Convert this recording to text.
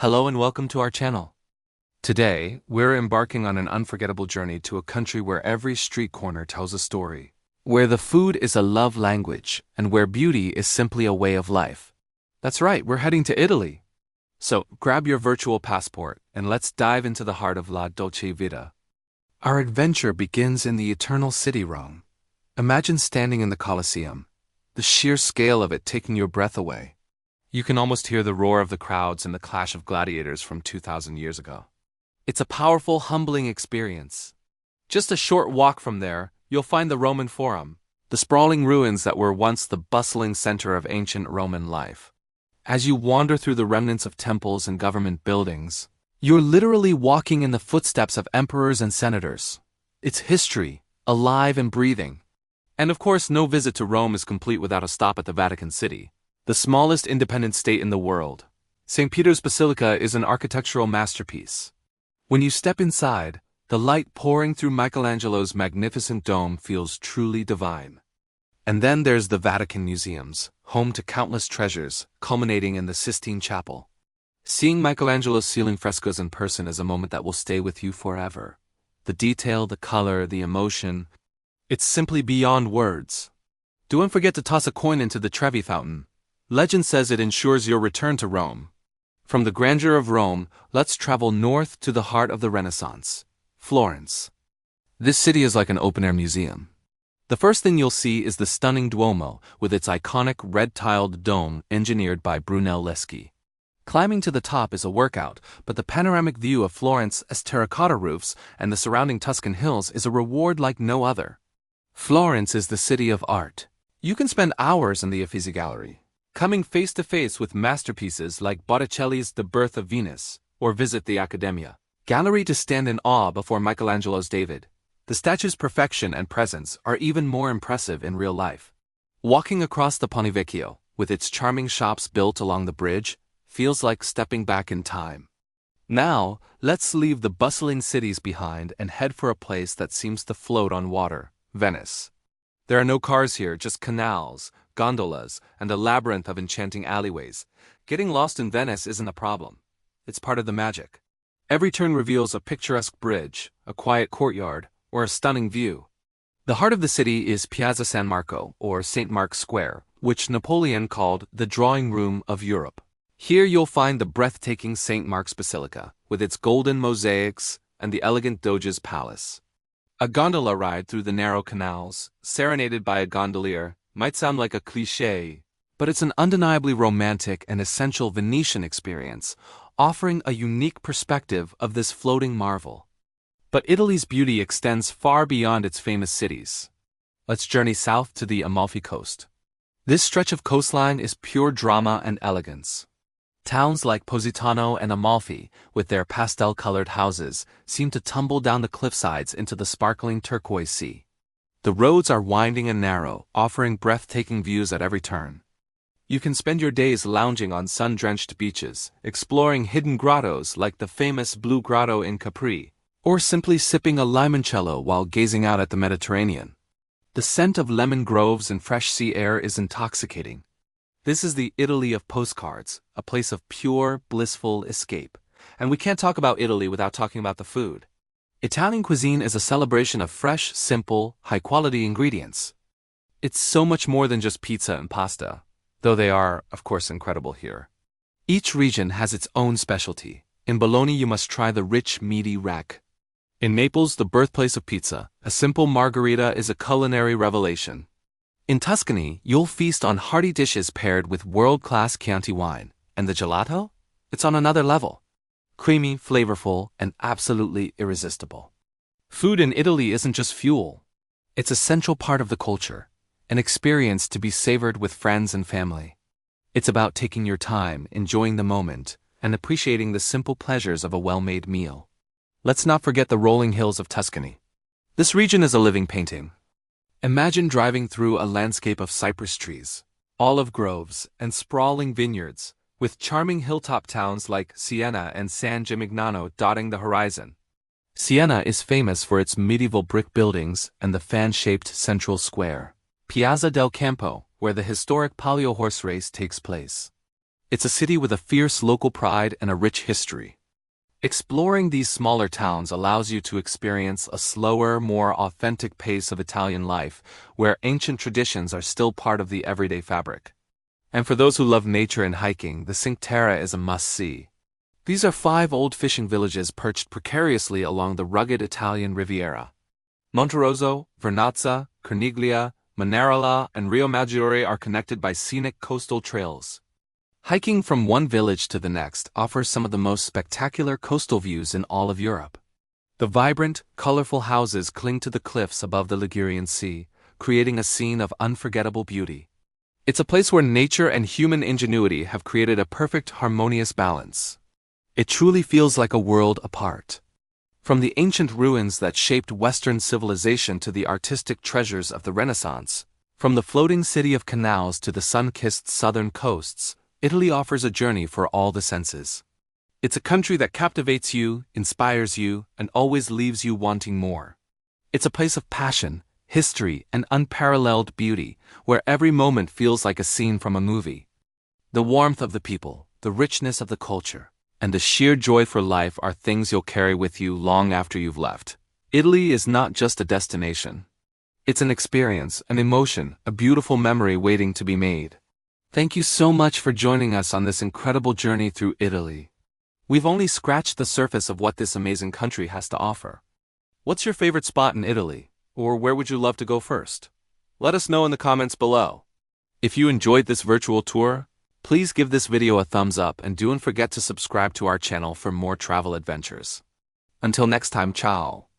Hello and welcome to our channel. Today, we're embarking on an unforgettable journey to a country where every street corner tells a story, where the food is a love language, and where beauty is simply a way of life. That's right, we're heading to Italy. So, grab your virtual passport and let's dive into the heart of La Dolce Vita. Our adventure begins in the eternal city Rome. Imagine standing in the Colosseum, the sheer scale of it taking your breath away. You can almost hear the roar of the crowds and the clash of gladiators from 2,000 years ago. It's a powerful, humbling experience. Just a short walk from there, you'll find the Roman Forum, the sprawling ruins that were once the bustling center of ancient Roman life. As you wander through the remnants of temples and government buildings, you're literally walking in the footsteps of emperors and senators. It's history, alive and breathing. And of course, no visit to Rome is complete without a stop at the Vatican City, the smallest independent state in the world. St. Peter's Basilica is an architectural masterpiece. When you step inside, the light pouring through Michelangelo's magnificent dome feels truly divine. And then there's the Vatican Museums, home to countless treasures, culminating in the Sistine Chapel. Seeing Michelangelo's ceiling frescoes in person is a moment that will stay with you forever. The detail, the color, the emotion, it's simply beyond words. Don't forget to toss a coin into the Trevi Fountain. Legend says it ensures your return to Rome. From the grandeur of Rome, let's travel north to the heart of the Renaissance, Florence. This city is like an open-air museum. The first thing you'll see is the stunning Duomo, with its iconic red-tiled dome engineered by Brunelleschi. Climbing to the top is a workout, but the panoramic view of Florence's terracotta roofs and the surrounding Tuscan hills is a reward like no other. Florence is the city of art. You can spend hours in the Uffizi Gallery, coming face-to-face with masterpieces like Botticelli's The Birth of Venus, or visit the Accademia Gallery to stand in awe before Michelangelo's David. The statue's perfection and presence are even more impressive in real life. Walking across the Ponte Vecchio, with its charming shops built along the bridge, feels like stepping back in time. Now, let's leave the bustling cities behind and head for a place that seems to float on water, Venice. There are no cars here, just canals, gondolas, and a labyrinth of enchanting alleyways. Getting lost in Venice isn't a problem. It's part of the magic. Every turn reveals a picturesque bridge, a quiet courtyard, or a stunning view. The heart of the city is Piazza San Marco, or St. Mark's Square, which Napoleon called the drawing room of Europe. Here you'll find the breathtaking St. Mark's Basilica, with its golden mosaics and the elegant Doge's palace. A gondola ride through the narrow canals, serenaded by a gondolier, might sound like a cliché, but it's an undeniably romantic and essential Venetian experience, offering a unique perspective of this floating marvel. But Italy's beauty extends far beyond its famous cities. Let's journey south to the Amalfi Coast. This stretch of coastline is pure drama and elegance. Towns like Positano and Amalfi, with their pastel-colored houses, seem to tumble down the cliffsides into the sparkling turquoise sea. The roads are winding and narrow, offering breathtaking views at every turn. You can spend your days lounging on sun-drenched beaches, exploring hidden grottos like the famous Blue Grotto in Capri, or simply sipping a limoncello while gazing out at the Mediterranean. The scent of lemon groves and fresh sea air is intoxicating. This is the Italy of postcards, a place of pure, blissful escape. And we can't talk about Italy without talking about the food. Italian cuisine is a celebration of fresh, simple, high-quality ingredients. It's so much more than just pizza and pasta, though they are, of course, incredible here. Each region has its own specialty. In Bologna, you must try the rich, meaty rack. In Naples, the birthplace of pizza, a simple margherita is a culinary revelation. In Tuscany, you'll feast on hearty dishes paired with world-class Chianti wine. And the gelato? It's on another level. Creamy, flavorful, and absolutely irresistible. Food in Italy isn't just fuel. It's a central part of the culture, an experience to be savored with friends and family. It's about taking your time, enjoying the moment, and appreciating the simple pleasures of a well-made meal. Let's not forget the rolling hills of Tuscany. This region is a living painting. Imagine driving through a landscape of cypress trees, olive groves, and sprawling vineyards, with charming hilltop towns like Siena and San Gimignano dotting the horizon. Siena is famous for its medieval brick buildings and the fan-shaped central square, Piazza del Campo, where the historic Palio horse race takes place. It's a city with a fierce local pride and a rich history. Exploring these smaller towns allows you to experience a slower, more authentic pace of Italian life, where ancient traditions are still part of the everyday fabric. And for those who love nature and hiking, the Cinque Terre is a must-see. These are 5 old fishing villages perched precariously along the rugged Italian Riviera. Monterosso, Vernazza, Corniglia, Monarella, and Rio Maggiore are connected by scenic coastal trails. Hiking from one village to the next offers some of the most spectacular coastal views in all of Europe. The vibrant, colorful houses cling to the cliffs above the Ligurian Sea, creating a scene of unforgettable beauty. It's a place where nature and human ingenuity have created a perfect, harmonious balance. It truly feels like a world apart. From the ancient ruins that shaped Western civilization to the artistic treasures of the Renaissance, from the floating city of canals to the sun-kissed southern coasts, Italy offers a journey for all the senses. It's a country that captivates you, inspires you, and always leaves you wanting more. It's a place of passion, history, and unparalleled beauty, where every moment feels like a scene from a movie. The warmth of the people, the richness of the culture, and the sheer joy for life are things you'll carry with you long after you've left. Italy is not just a destination. It's an experience, an emotion, a beautiful memory waiting to be made. Thank you so much for joining us on this incredible journey through Italy. We've only scratched the surface of what this amazing country has to offer. What's your favorite spot in Italy? Or where would you love to go first? Let us know in the comments below. If you enjoyed this virtual tour, please give this video a thumbs up and don't forget to subscribe to our channel for more travel adventures. Until next time, ciao.